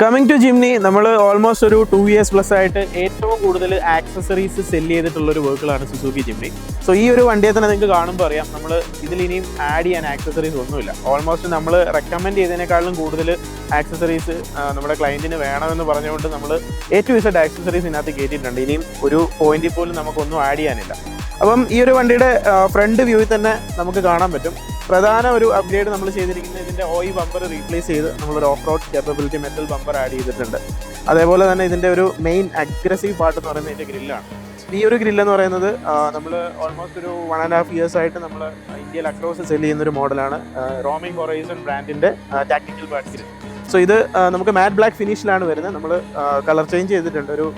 Coming to Jimny, നമ്മൾ almost ഒരു 2 years plus ആയിട്ട് ഏറ്റവും കൂടുതൽ ആക്സസറീസ് സെല്ല് ചെയ്തിട്ടുള്ളൊരു വെഹിക്കിളാണ് സുസുക്കി ജിംനി. സോ ഈ ഒരു വണ്ടിയെ തന്നെ നിങ്ങൾക്ക് കാണുമ്പോൾ അറിയാം, നമ്മൾ ഇതിലിനിയും ആഡ് ചെയ്യാൻ ആക്സസറീസ് ഒന്നുമില്ല. ഓൾമോസ്റ്റ് നമ്മൾ റെക്കമെൻഡ് ചെയ്തതിനേക്കാളും കൂടുതൽ ആക്സസറീസ് നമ്മുടെ ക്ലയൻറ്റിന് വേണമെന്ന് പറഞ്ഞുകൊണ്ട് നമ്മൾ A to Z ആക്സസറീസ് ഇതിനകത്ത് കയറ്റിയിട്ടുണ്ട്. ഇനിയും ഒരു പോയിന്റിൽ പോലും നമുക്കൊന്നും ആഡ് ചെയ്യാനില്ല. അപ്പം ഈ ഒരു വണ്ടിയുടെ ഫ്രണ്ട് വ്യൂവിൽ തന്നെ നമുക്ക് കാണാൻ പറ്റും. പ്രധാന ഒരു അപ്ഗ്രേഡ് നമ്മൾ ചെയ്തിരിക്കുന്നത് ഇതിൻ്റെ OE ബമ്പർ റീപ്ലേസ് ചെയ്ത് നമ്മളൊരു off road capability metal bumper add ചെയ്തിട്ടുണ്ട്. അതേപോലെ തന്നെ ഇതിൻ്റെ ഒരു മെയിൻ അഗ്രസീവ് പാർട്ട് എന്ന് പറയുന്നത് ഇതിൻ്റെ ഗ്രില്ലാണ്. ഈ ഒരു ഗ്രില്ലെന്ന് പറയുന്നത് നമ്മൾ ഓൾമോസ്റ്റ് ഒരു 1.5 years ആയിട്ട് നമ്മൾ ഇന്ത്യയിൽ അക്രോസ് സെല് ചെയ്യുന്നൊരു മോഡലാണ് റോമിംഗ് ഹൊറൈസൺ ബ്രാൻഡിൻ്റെ ടാക്ടിക്കൽ പാർട്ട് ഗ്രിൽ. സോ ഇത് നമുക്ക് മാറ്റ് ബ്ലാക്ക് ഫിനിഷിലാണ് വരുന്നത്. നമ്മൾ കളർ ചേഞ്ച് ചെയ്തിട്ടുണ്ട്. ഒരു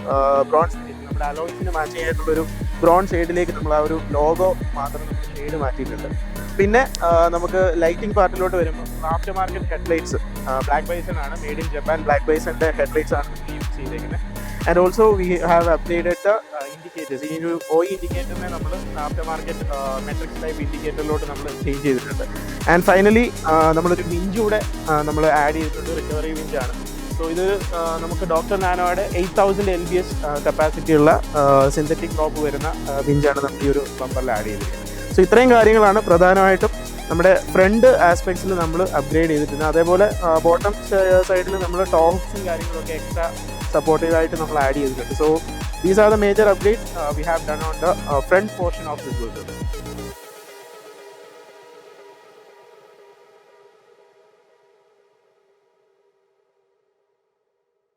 ബ്രോൺസ് ഫിനിഷ്, നമ്മുടെ അലോയ്സിന് മാച്ച് ചെയ്യായിട്ടുള്ളൊരു ബ്രോൺ ഷെയ്ഡിലേക്ക് നമ്മൾ ആ ഒരു ലോഗോ മാത്രം ഷെയ്ഡ് മാറ്റിയിട്ടുണ്ട്. പിന്നെ നമുക്ക് ലൈറ്റിംഗ് പാർട്ടിലോട്ട് വരുമ്പോൾ after market headlights black bison ആണ്, മെയ്ഡ് ഇൻ ജപ്പാൻ ബ്ലാക്ക് ബൈസൻ്റെ ഹെഡ്ലൈറ്റ്സ് ആണ് യൂസ് ചെയ്തേക്കുന്നത്. And also we have upgraded the indicators. ഈ ഒരു OE ഇൻഡിക്കേറ്ററിനെ നമ്മൾ ആഫ്റ്റർ മാർക്കറ്റ് മെട്രിക്സ് ടൈപ്പ് ഇൻഡിക്കേറ്ററിലോട്ട് നമ്മൾ ചേഞ്ച് ചെയ്തിട്ടുണ്ട്. ആൻഡ് ഫൈനലി നമ്മളൊരു വിഞ്ചൂടെ നമ്മൾ ആഡ് ചെയ്തിട്ടുണ്ട്, റിക്കവറി വിഞ്ചാണ്. സോ ഇത് നമുക്ക് ഡോക്ടർ നാനോയുടെ 8000 LBS കപ്പാസിറ്റി ഉള്ള സിന്തറ്റിക് റോപ്പ് വരുന്ന വിഞ്ചാണ് നമ്മൾ ഈ ഒരു ബമ്പറിൽ ആഡ് ചെയ്തിരിക്കുന്നത്. സോ ഇത്രയും കാര്യങ്ങളാണ് പ്രധാനമായിട്ടും നമ്മുടെ ഫ്രണ്ട് ആസ്പെക്ട്സിൽ നമ്മൾ അപ്ഗ്രേഡ് ചെയ്തിട്ടുണ്ട്. അതേപോലെ ബോട്ടം സൈഡിൽ നമ്മൾ ടോപ്സും കാര്യങ്ങളൊക്കെ എക്സ്ട്രാ സപ്പോർട്ടീവായിട്ട് നമ്മൾ ആഡ് ചെയ്തിട്ടുണ്ട്. So these are the major upgrades we have done on the front portion of this vehicle.